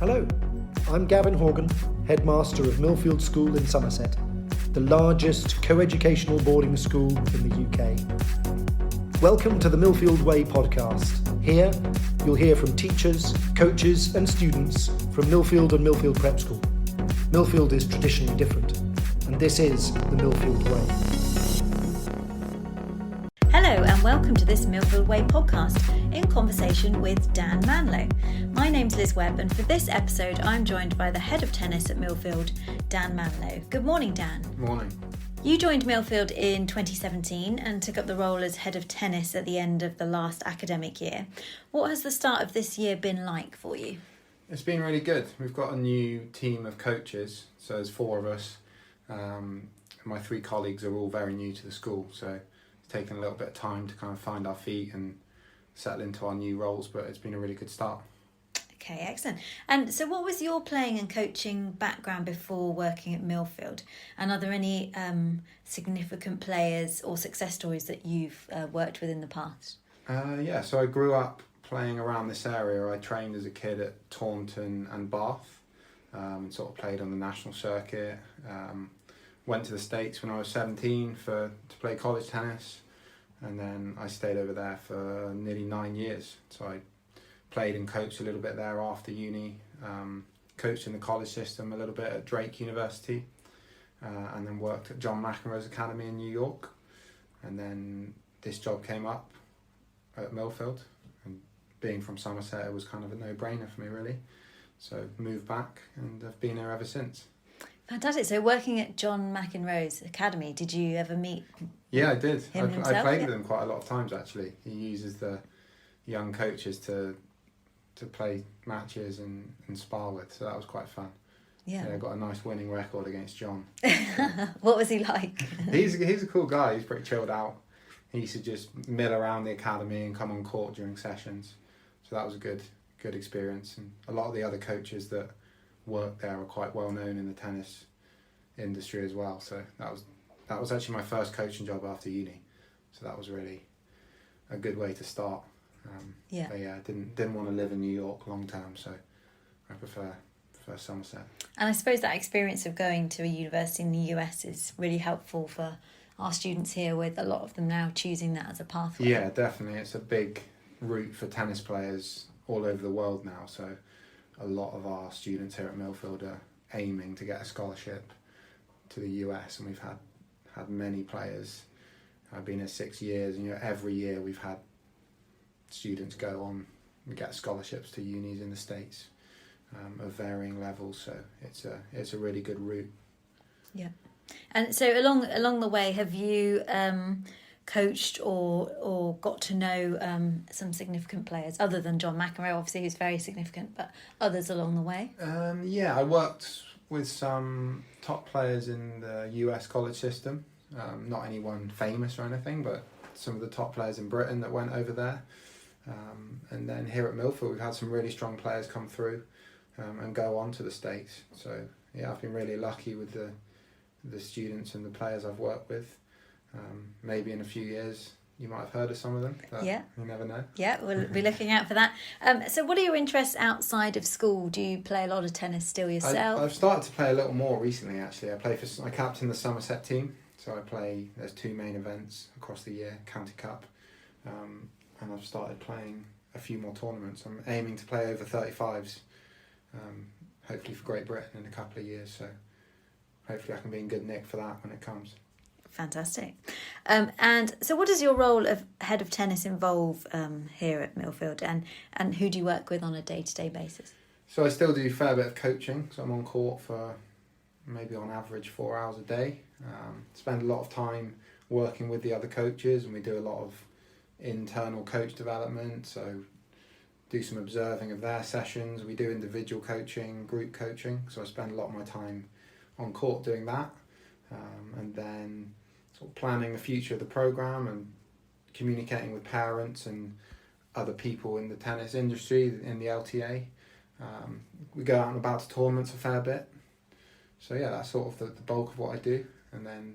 Hello, I'm Gavin Horgan, Headmaster of Millfield School in Somerset, the largest co-educational boarding school in the UK. Welcome to the Millfield Way Podcast. Here, you'll hear from teachers, coaches and students from Millfield and Millfield Prep School. Millfield is traditionally different, and this is the Millfield Way. Hello and welcome to this Millfield Way podcast in conversation with Dan Manlow. My name's Liz Webb and for this episode I'm joined by the head of tennis at Millfield, Dan Manlow. Good morning, Dan. Morning. You joined Millfield in 2017 and took up the role as head of tennis at the end of the last academic year. What has the start of this year been like for you? It's been really good. We've got a new team of coaches, so there's 4 of us. My 3 colleagues are all very new to the school, so taken a little bit of time to kind of find our feet and settle into our new roles, but it's been a really good start. Okay, excellent. And so what was your playing and coaching background before working at Millfield? And are there any significant players or success stories that you've worked with in the past? So I grew up playing around this area. I trained as a kid at Taunton and Bath, and sort of played on the national circuit. Went to the States when I was 17 to play college tennis, and then I stayed over there for nearly 9 years. So I played and coached a little bit there after uni, coached in the college system a little bit at Drake University, and then worked at John McEnroe's Academy in New York. And then this job came up at Millfield, and being from Somerset, it was kind of a no-brainer for me really. So moved back and I've been here ever since. Fantastic. So working at John McEnroe's Academy, did you ever meet Yeah, I did. him himself? I played with him quite a lot of times actually. He uses the young coaches to play matches and spar with, so that was quite fun. Yeah, I got a nice winning record against John. What was he like? He's a cool guy. He's pretty chilled out. He used to just mill around the academy and come on court during sessions, so that was a good experience. And a lot of the other coaches that work there are quite well known in the tennis industry as well, so that was actually my first coaching job after uni, so that was really a good way to start. But yeah, I didn't want to live in New York long term, so I prefer Somerset. And I suppose that experience of going to a university in the US is really helpful for our students here, with a lot of them now choosing that as a pathway. Yeah, definitely. It's a big route for tennis players all over the world now, so a lot of our students here at Millfield are aiming to get a scholarship to the US, and we've had many players. I've been here 6 years, and every year we've had students go on and get scholarships to unis in the States of varying levels, so it's a really good route. Yeah. And so along the way, have you coached or got to know some significant players other than John McEnroe, obviously, who's very significant, but others along the way? I worked with some top players in the US college system, not anyone famous or anything, but some of the top players in Britain that went over there. And then here at Millfield, we've had some really strong players come through and go on to the States. So yeah, I've been really lucky with the students and the players I've worked with. Maybe in a few years you might have heard of some of them, but you never know. Yeah, we'll be looking out for that. So what are your interests outside of school? Do you play a lot of tennis still yourself? I've started to play a little more recently actually. I captain the Somerset team, so there's 2 main events across the year, County Cup, and I've started playing a few more tournaments. I'm aiming to play over 35s, hopefully for Great Britain in a couple of years, so hopefully I can be in good nick for that when it comes. Fantastic. And so what does your role of head of tennis involve here at Millfield, and who do you work with on a day-to-day basis? So I still do a fair bit of coaching, so I'm on court for maybe on average 4 hours a day. Spend a lot of time working with the other coaches, and we do a lot of internal coach development, so do some observing of their sessions. We do individual coaching, group coaching, so I spend a lot of my time on court doing that, and then sort of planning the future of the programme and communicating with parents and other people in the tennis industry, in the LTA. We go out and about to tournaments a fair bit, so yeah, that's sort of the bulk of what I do, and then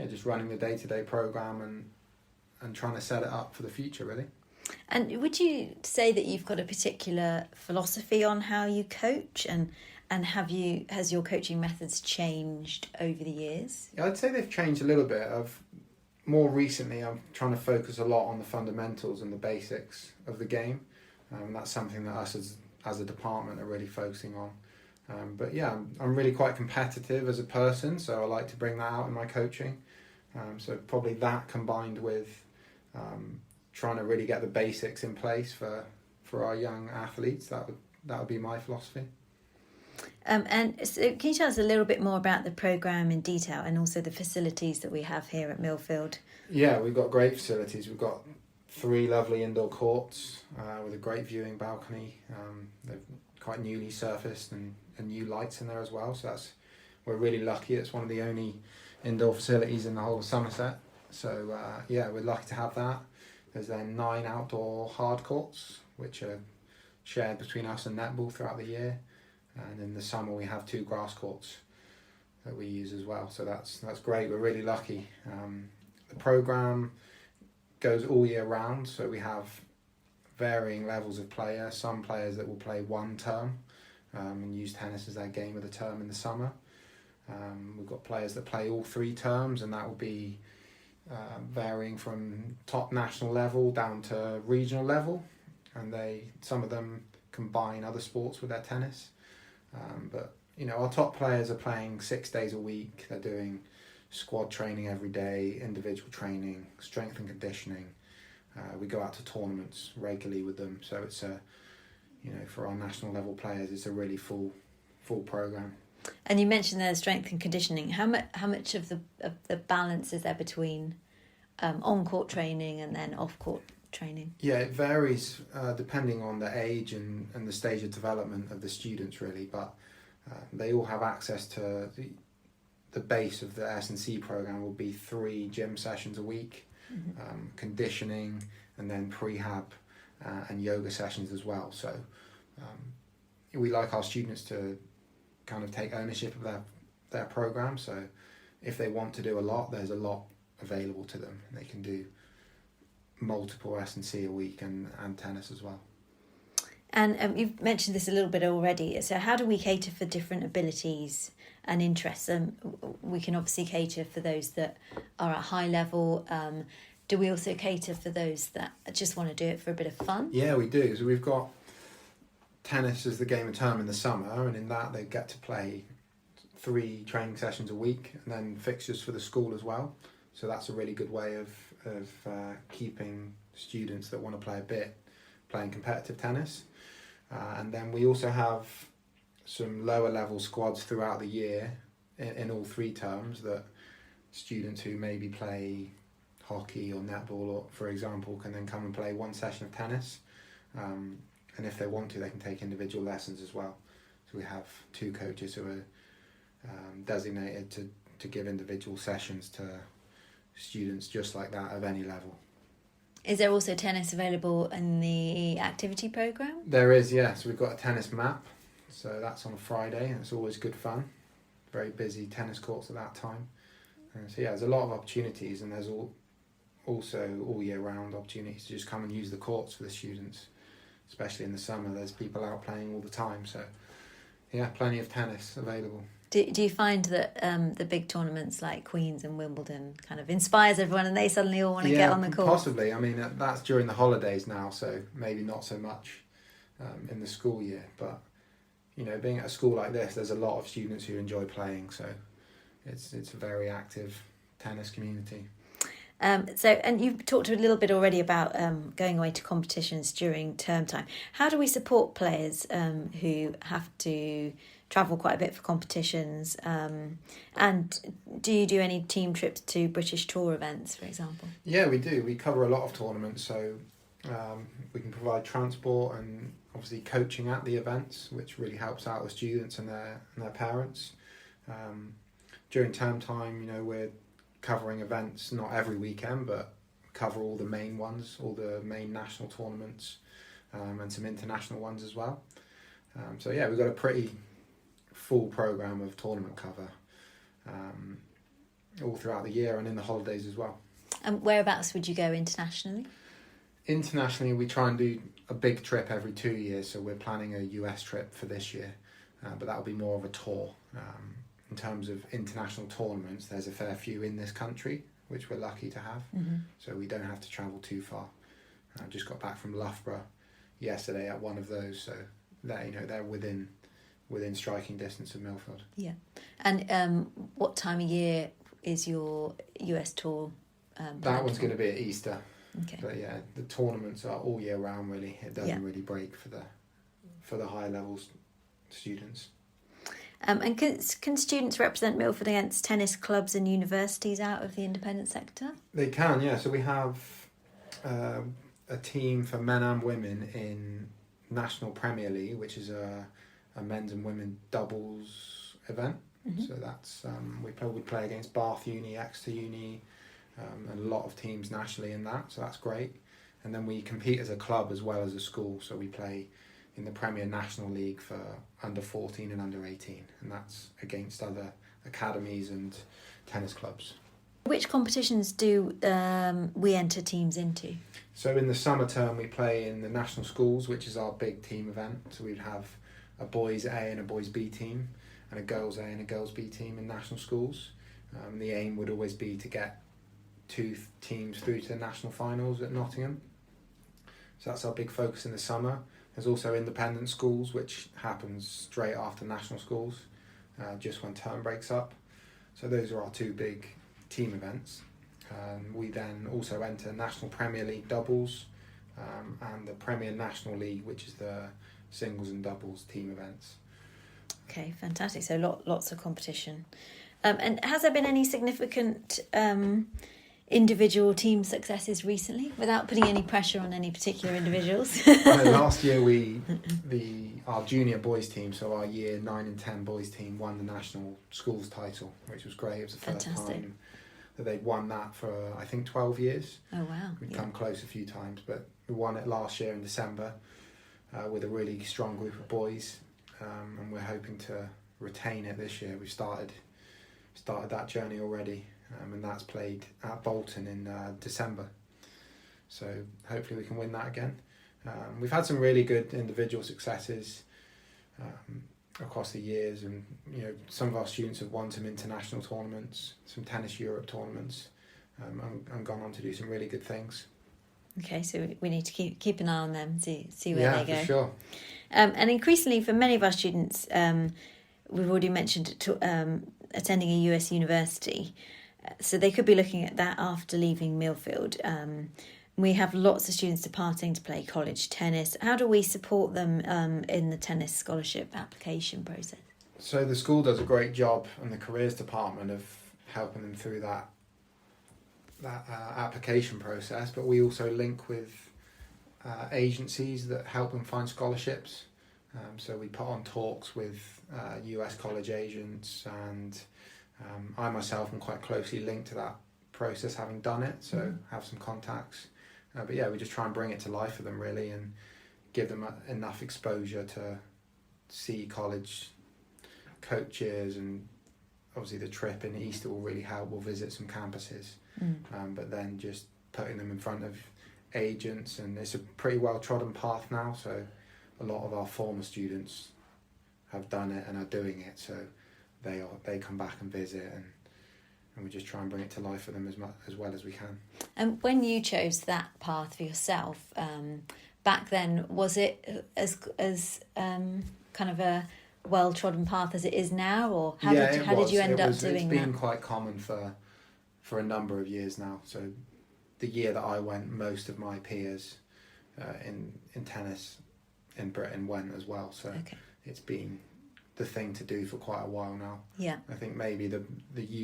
just running the day-to-day programme and trying to set it up for the future really. And would you say that you've got a particular philosophy on how you coach, and has your coaching methods changed over the years? Yeah, I'd say they've changed a little bit. More recently, I'm trying to focus a lot on the fundamentals and the basics of the game. That's something that us as a department are really focusing on. But yeah, I'm really quite competitive as a person, so I like to bring that out in my coaching. So probably that combined with trying to really get the basics in place for our young athletes, that would be my philosophy. And so can you tell us a little bit more about the programme in detail, and also the facilities that we have here at Millfield? Yeah, we've got great facilities. We've got 3 lovely indoor courts with a great viewing balcony. They're quite newly surfaced and new lights in there as well. So we're really lucky. It's one of the only indoor facilities in the whole of Somerset. So yeah, we're lucky to have that. There's then 9 outdoor hard courts, which are shared between us and netball throughout the year. And in the summer we have 2 grass courts that we use as well. So that's great. We're really lucky. The programme goes all year round, so we have varying levels of player. Some players that will play 1 term and use tennis as their game of the term in the summer. We've got players that play all 3 terms, and that will be varying from top national level down to regional level, and some of them combine other sports with their tennis. But our top players are playing 6 days a week. They're doing squad training every day, individual training, strength and conditioning. We go out to tournaments regularly with them, so it's for our national level players, it's a really full program. And you mentioned there's strength and conditioning. How much of the balance is there between on court training and then off court training? Yeah, it varies depending on the age and the stage of development of the students, really. But they all have access to the base of the S&C program will be 3 gym sessions a week, conditioning, and then prehab and yoga sessions as well. So we like our students to kind of take ownership of their program. So if they want to do a lot, there's a lot available to them. They can do multiple S&C a week and tennis as well. And you've mentioned this a little bit already. So how do we cater for different abilities and interests? We can obviously cater for those that are at high level. Do we also cater for those that just want to do it for a bit of fun? Yeah, we do. So we've got tennis as the game of term in the summer, and in that they get to play 3 training sessions a week, and then fixtures for the school as well. So that's a really good way of keeping students that want to play a bit playing competitive tennis. And then we also have some lower level squads throughout the year in all 3 terms, that students who maybe play hockey or netball, or for example, can then come and play 1 session of tennis. And if they want to, they can take individual lessons as well. So we have 2 coaches who are designated to give individual sessions to students just like that of any level. Is there also tennis available in the activity programme? There is, yes. Yeah. So we've got a tennis map. So that's on a Friday, and it's always good fun. Very busy tennis courts at that time. So yeah, there's a lot of opportunities, and there's also all year round opportunities to just come and use the courts for the students, especially in the summer. There's people out playing all the time. So yeah, plenty of tennis available. Do you find that the big tournaments like Queen's and Wimbledon kind of inspires everyone, and they suddenly all want to get on the court? Possibly. I mean, that's during the holidays now, so maybe not so much in the school year. But being at a school like this, there's a lot of students who enjoy playing, so it's a very active tennis community. And you've talked a little bit already about going away to competitions during term time. How do we support players who have to travel quite a bit for competitions? And do you do any team trips to British Tour events, for example? Yeah, we do. We cover a lot of tournaments, so we can provide transport and obviously coaching at the events, which really helps out the students and their parents. During term time, we're covering events not every weekend, but cover all the main ones, all the main national tournaments, and some international ones as well. So yeah, we've got a pretty full program of tournament cover all throughout the year and in the holidays as well. And whereabouts would you go internationally? Internationally, we try and do a big trip every 2 years, so we're planning a US trip for this year, but that'll be more of a tour. In terms of international tournaments, there's a fair few in this country, which we're lucky to have, so we don't have to travel too far. I just got back from Loughborough yesterday at one of those, so they're within striking distance of Millfield. Yeah. And what time of year is your US tour? That one's going to be at Easter. Okay. But yeah, the tournaments are all year round. Really, it doesn't really break for the high levels students. And can students represent Millfield against tennis clubs and universities out of the independent sector? They can, yeah. So we have a team for men and women in National Premier League, which is a men's and women doubles event. So that's we play against Bath Uni, Exeter Uni, and a lot of teams nationally in that. So that's great. And then we compete as a club as well as a school. So we play in the Premier National League for under 14 and under 18, and that's against other academies and tennis clubs. Which competitions do we enter teams into? So in the summer term we play in the national schools, which is our big team event. So we'd have a boys A and a boys B team, and a girls A and a girls B team in national schools. The aim would always be to get 2 teams through to the national finals at Nottingham. So that's our big focus in the summer. There's also independent schools, which happens straight after national schools, just when term breaks up. So those are our 2 big team events. We then also enter National Premier League doubles and the Premier National League, which is the singles and doubles team events. Okay, fantastic. So lots of competition. And has there been any significant individual team successes recently, without putting any pressure on any particular individuals? Last year our junior boys team, so our year 9 and 10 boys team, won the national schools title, which was great. It was the first time that they'd won that for I think 12 years. Oh wow. We'd come close a few times, but we won it last year in December with a really strong group of boys, and we're hoping to retain it this year. We've started that journey already. And that's played at Bolton in December. So hopefully we can win that again. We've had some really good individual successes across the years, and some of our students have won some international tournaments, some Tennis Europe tournaments, and gone on to do some really good things. Okay, so we need to keep an eye on them, see where they go. Yeah, for sure. And increasingly for many of our students, we've already mentioned attending a US university. So they could be looking at that after leaving Millfield. We have lots of students departing to play college tennis. How do we support them in the tennis scholarship application process? So the school does a great job, and the careers department, of helping them through that application process. But we also link with agencies that help them find scholarships. So we put on talks with US college agents, and I myself am quite closely linked to that process, having done it, so have some contacts. But yeah, we just try and bring it to life for them really, and give them enough exposure to see college coaches, and obviously the trip in Easter will really help. We'll visit some campuses, but then just putting them in front of agents, and it's a pretty well trodden path now, so a lot of our former students have done it and are doing it, so they come back and visit, and we just try and bring it to life for them as well as we can. And when you chose that path for yourself, back then, was it as kind of a well-trodden path as it is now, or how did you end up doing that? It's been quite common for a number of years now. So the year that I went, most of my peers in tennis in Britain went as well. So it's been the thing to do for quite a while now. Yeah. I think maybe the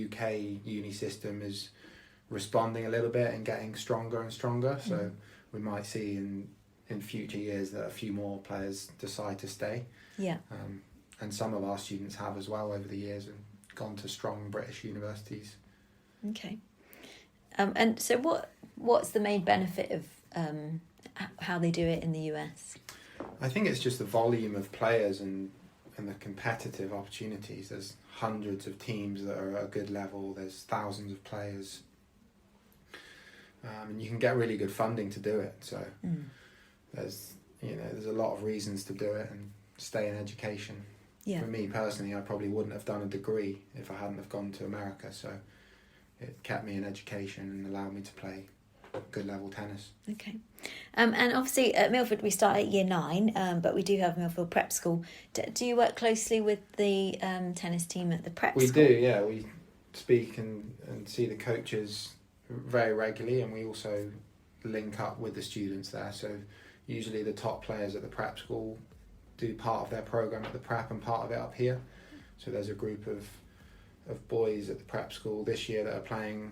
UK uni system is responding a little bit and getting stronger and stronger. So we might see in future years that a few more players decide to stay. Yeah. And some of our students have as well over the years and gone to strong British universities. Okay. And so what's the main benefit of how they do it in the US? I think it's just the volume of players and the competitive opportunities. There's hundreds of teams that are at a good level. There's thousands of players. and you can get really good funding to do it. So there's a lot of reasons to do it and stay in education. Yeah. For me personally, I probably wouldn't have done a degree if I hadn't have gone to America. So it kept me in education and allowed me to play good level tennis. Okay. And obviously at Millfield we start at year 9, but we do have Millfield Prep School. Do you work closely with the tennis team at the prep school? We do, yeah. We speak and see the coaches very regularly, and we also link up with the students there. So usually the top players at the prep school do part of their program at the prep and part of it up here. So there's a group of boys at the prep school this year that are playing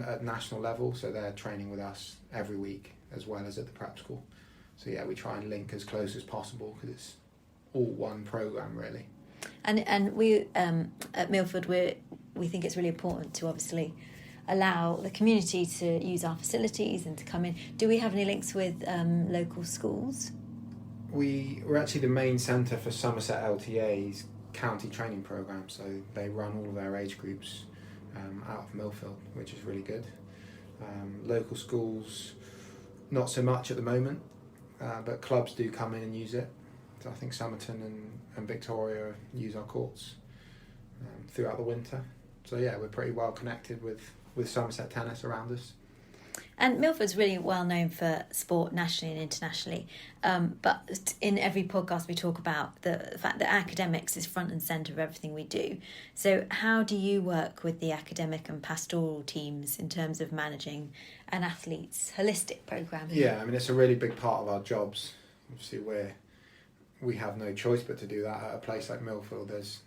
at national level, so they're training with us every week as well as at the prep school. So yeah, we try and link as close as possible because it's all one program really. And we at Millfield we think it's really important to obviously allow the community to use our facilities and to come in. Do we have any links with local schools? We're actually the main centre for Somerset LTA's county training programme, so they run all of their age groups out of Millfield, which is really good. Local schools, not so much at the moment, but clubs do come in and use it. So I think Somerton and Victoria use our courts throughout the winter. So yeah, we're pretty well connected with Somerset Tennis around us. And Millfield's really well known for sport nationally and internationally, but in every podcast we talk about the fact that academics is front and centre of everything we do. So how do you work with the academic and pastoral teams in terms of managing an athlete's holistic programme? Yeah, I mean, it's a really big part of our jobs. Obviously, we have no choice but to do that at a place like Millfield. There's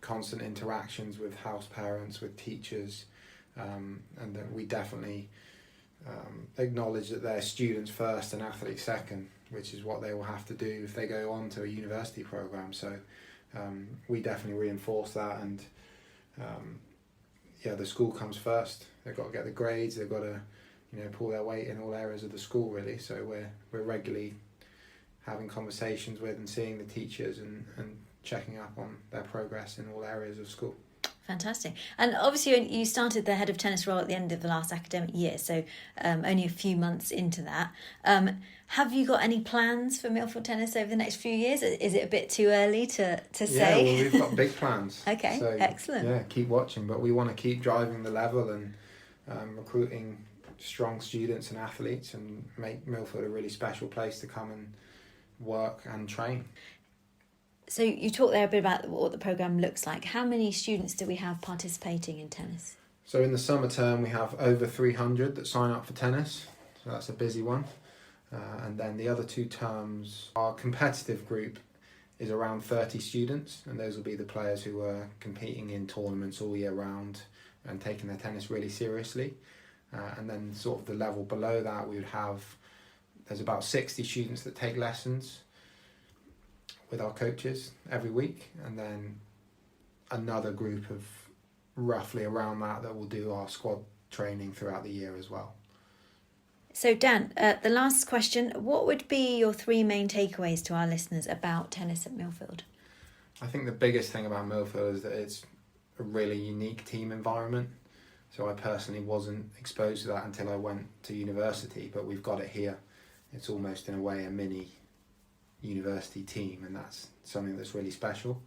constant interactions with house parents, with teachers, and that we definitely acknowledge that they're students first and athletes second, which is what they will have to do if they go on to a university program. So we definitely reinforce that, and the school comes first. They've got to get the grades, they've got to pull their weight in all areas of the school really. So we're regularly having conversations with and seeing the teachers and checking up on their progress in all areas of school. Fantastic. And obviously you started the head of tennis role at the end of the last academic year, so only a few months into that. Have you got any plans for Millfield Tennis over the next few years? Is it a bit too early to say? Yeah, well, we've got big plans. Okay, so, excellent. Yeah, keep watching, but we want to keep driving the level and recruiting strong students and athletes and make Millfield a really special place to come and work and train. So you talked there a bit about what the programme looks like. How many students do we have participating in tennis? So in the summer term we have over 300 that sign up for tennis, so that's a busy one. And then the other 2 terms, our competitive group is around 30 students, and those will be the players who are competing in tournaments all year round and taking their tennis really seriously. And then sort of the level below that there's about 60 students that take lessons with our coaches every week, and then another group of roughly around that will do our squad training throughout the year as well. So Dan, the last question, what would be your 3 main takeaways to our listeners about tennis at Millfield? I think the biggest thing about Millfield is that it's a really unique team environment. So I personally wasn't exposed to that until I went to university, but we've got it here. It's almost in a way a mini university team, and that's something that's really special.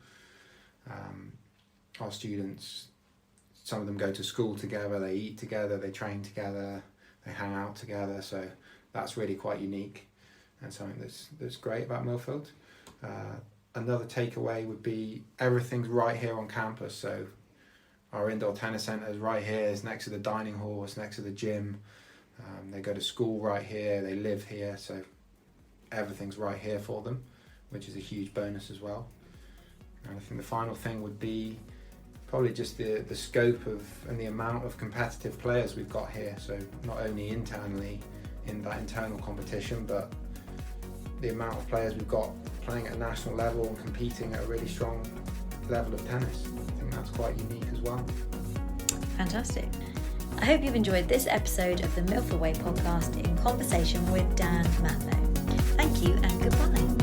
Our students, some of them go to school together, they eat together, they train together, they hang out together, so that's really quite unique and something that's great about Millfield. Another takeaway would be everything's right here on campus. So our indoor tennis centre is right here, it's next to the dining hall, it's next to the gym. They go to school right here, they live here, so everything's right here for them, which is a huge bonus as well. And I think the final thing would be probably just the scope of and the amount of competitive players we've got here. So not only internally in that internal competition, but the amount of players we've got playing at a national level and competing at a really strong level of tennis. I think that's quite unique as well. Fantastic. I hope you've enjoyed this episode of the Millfield Way Podcast in conversation with Dan Manlow. Thank you and goodbye.